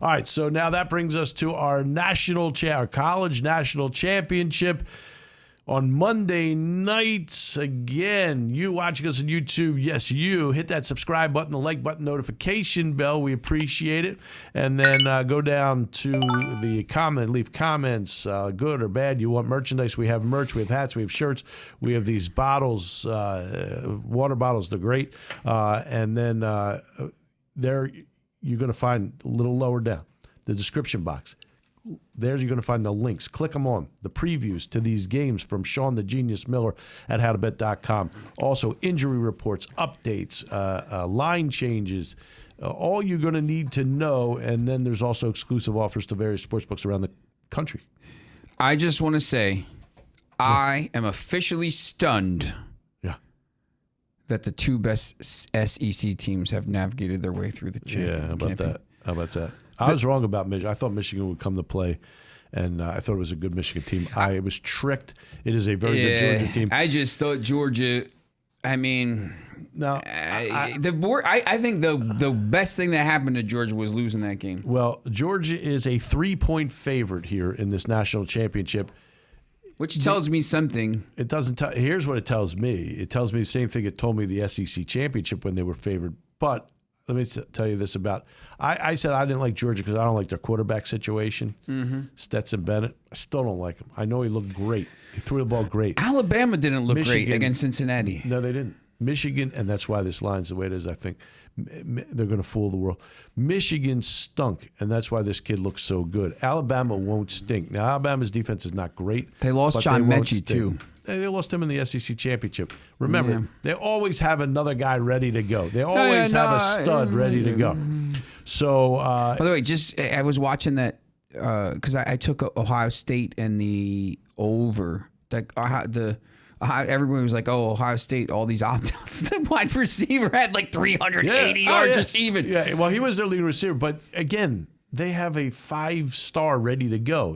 All right, so now that brings us to our our college national championship on Monday nights. Again, you watching us on YouTube, yes, you. Hit that subscribe button, the like button, notification bell. We appreciate it. And then go down to the comment, leave comments, good or bad. You want merchandise? We have merch. We have hats. We have shirts. We have these bottles, water bottles. They're great. And then there you're going to find a little lower down, the description box. There you're going to find the links. Click them on. The previews to these games from Sean the Genius Miller at HowToBet.com. Also, injury reports, updates, line changes, all you're going to need to know. And then there's also exclusive offers to various sportsbooks around the country. I just want to say I am officially stunned that the two best SEC teams have navigated their way through the championship. How about that? I was wrong about Michigan. I thought Michigan would come to play, and I thought it was a good Michigan team. I was tricked. It is a very good Georgia team. I just thought Georgia. I mean, no, I think the best thing that happened to Georgia was losing that game. Well, Georgia is a 3-point favorite here in this national championship, which tells me something. It doesn't. Here's what it tells me. It tells me the same thing it told me the SEC championship when they were favored, but. Let me tell you this about. I said I didn't like Georgia because I don't like their quarterback situation. Mm-hmm. Stetson Bennett. I still don't like him. I know he looked great. He threw the ball great. Alabama didn't look great against Cincinnati. No, they didn't. Michigan, and that's why this line's the way it is, I think. They're going to fool the world. Michigan stunk, and that's why this kid looks so good. Alabama won't stink. Now, Alabama's defense is not great. They lost John Mechie, too. They lost him in the SEC championship. Remember, they always have another guy ready to go. They always have a stud ready to go. So, by the way, I was watching that because I took Ohio State and the over. Everybody was like, "Oh, Ohio State, all these opt-outs." The wide receiver had like 380 yards receiving. Yeah, well, he was their leading receiver, but again. They have a 5-star ready to go.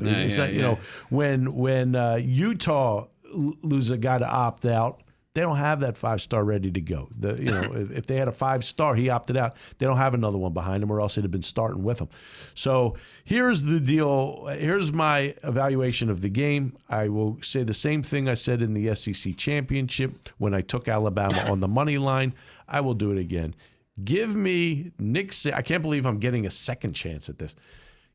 When Utah loses a guy to opt out, they don't have that 5-star ready to go. If they had a 5-star, he opted out. They don't have another one behind him, or else it'd have been starting with him. So here's the deal. Here's my evaluation of the game. I will say the same thing I said in the SEC championship when I took Alabama on the money line. I will do it again. Give me Nick Saban. I can't believe I'm getting a second chance at this.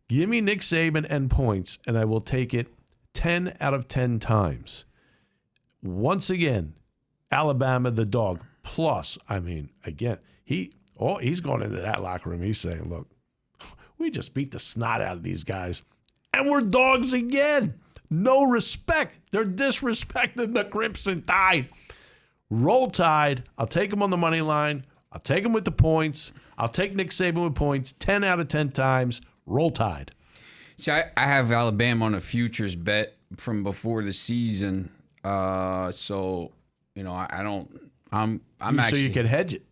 Give me Nick Saban and points, and I will take it 10 out of 10 times. Once again, Alabama, the dog. Plus, again, he's going into that locker room. He's saying, look, we just beat the snot out of these guys, and we're dogs again. No respect. They're disrespecting the Crimson Tide. Roll Tide. I'll take them on the money line. I'll take him with the points. I'll take Nick Saban with points 10 out of 10 times. Roll Tide. See, I have Alabama on a futures bet from before the season. I don't. I'm actually. So you could hedge it.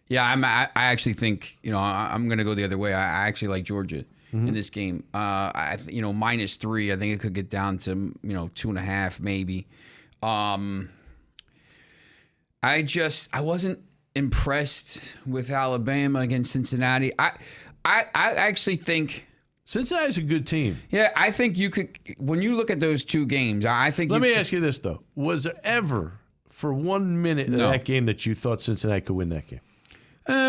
Yeah, I actually think I'm going to go the other way. I actually like Georgia in this game. -3. I think it could get down to 2.5 maybe. I wasn't impressed with Alabama against Cincinnati. I actually think Cincinnati's a good team. Yeah, I think you could. When you look at those two games, I think. Let me ask you this though: was there ever, for 1 minute in that game, that you thought Cincinnati could win that game?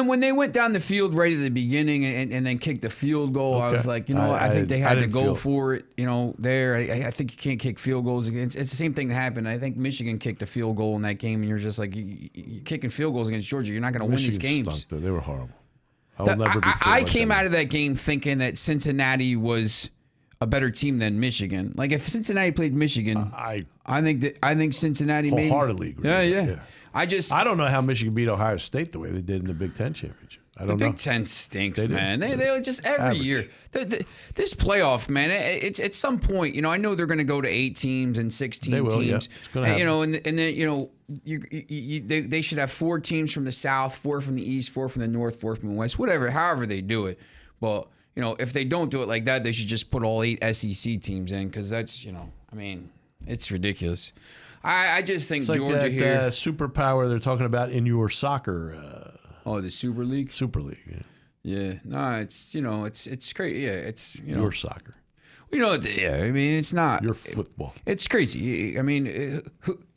When they went down the field right at the beginning and then kicked the field goal, I was like, I think they had to go for it. There. I think you can't kick field goals against. It's the same thing that happened. I think Michigan kicked a field goal in that game, and you're just like, you're kicking field goals against Georgia. You're not going to win these games. Stunk, though. They were horrible. I came out of that game thinking that Cincinnati was a better team than Michigan. Like if Cincinnati played Michigan, I think Cincinnati wholeheartedly agree. Yeah. I don't know how Michigan beat Ohio State the way they did in the Big Ten championship. I don't know. The Big Ten stinks, man. They just every year. This playoff, man. It's at some point. I know they're going to go to 8 teams and 16 they will, teams. Yeah. It's going to happen. And then they should have 4 teams from the South, 4 from the East, 4 from the North, 4 from the West. However they do it. But if they don't do it like that, they should just put all 8 SEC teams in because that's it's ridiculous. I just think it's Georgia like that, here. Superpower they're talking about in your soccer. The Super League? Super League, yeah. Yeah, no, it's crazy. Yeah, it's your soccer. Yeah, I mean, it's not your football. It's crazy. I mean,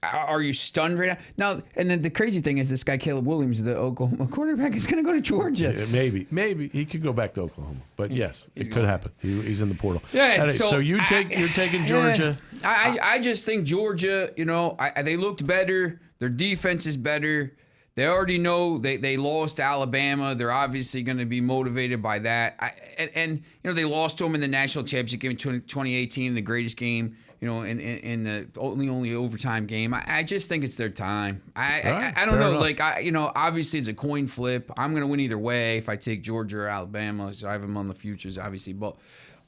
are you stunned right now? And then the crazy thing is, this guy Caleb Williams, the Oklahoma quarterback, is going to go to Georgia. Yeah, maybe he could go back to Oklahoma, but yes, it could happen. He's in the portal. Yeah. Anyway, so you're taking Georgia. I just think Georgia. They looked better. Their defense is better. They already know they lost to Alabama. They're obviously going to be motivated by that. And they lost to them in the national championship game in 2018, the greatest game, in the only overtime game. I just think it's their time. I don't know. Enough. Like, obviously it's a coin flip. I'm going to win either way if I take Georgia or Alabama. So I have them on the futures, obviously. But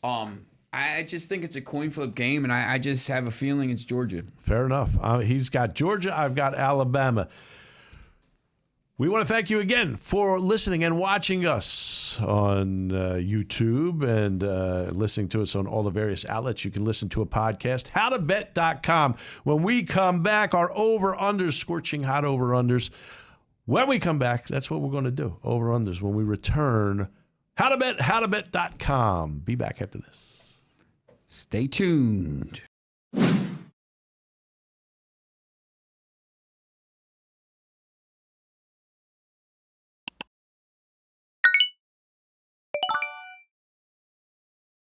I just think it's a coin flip game, and I just have a feeling it's Georgia. Fair enough. He's got Georgia. I've got Alabama. We want to thank you again for listening and watching us on YouTube and listening to us on all the various outlets. You can listen to a podcast, HowToBet.com. When we come back, our over-unders, scorching hot over-unders. When we come back, that's what we're going to do, over-unders. When we return, HowToBet, HowToBet.com. Be back after this. Stay tuned.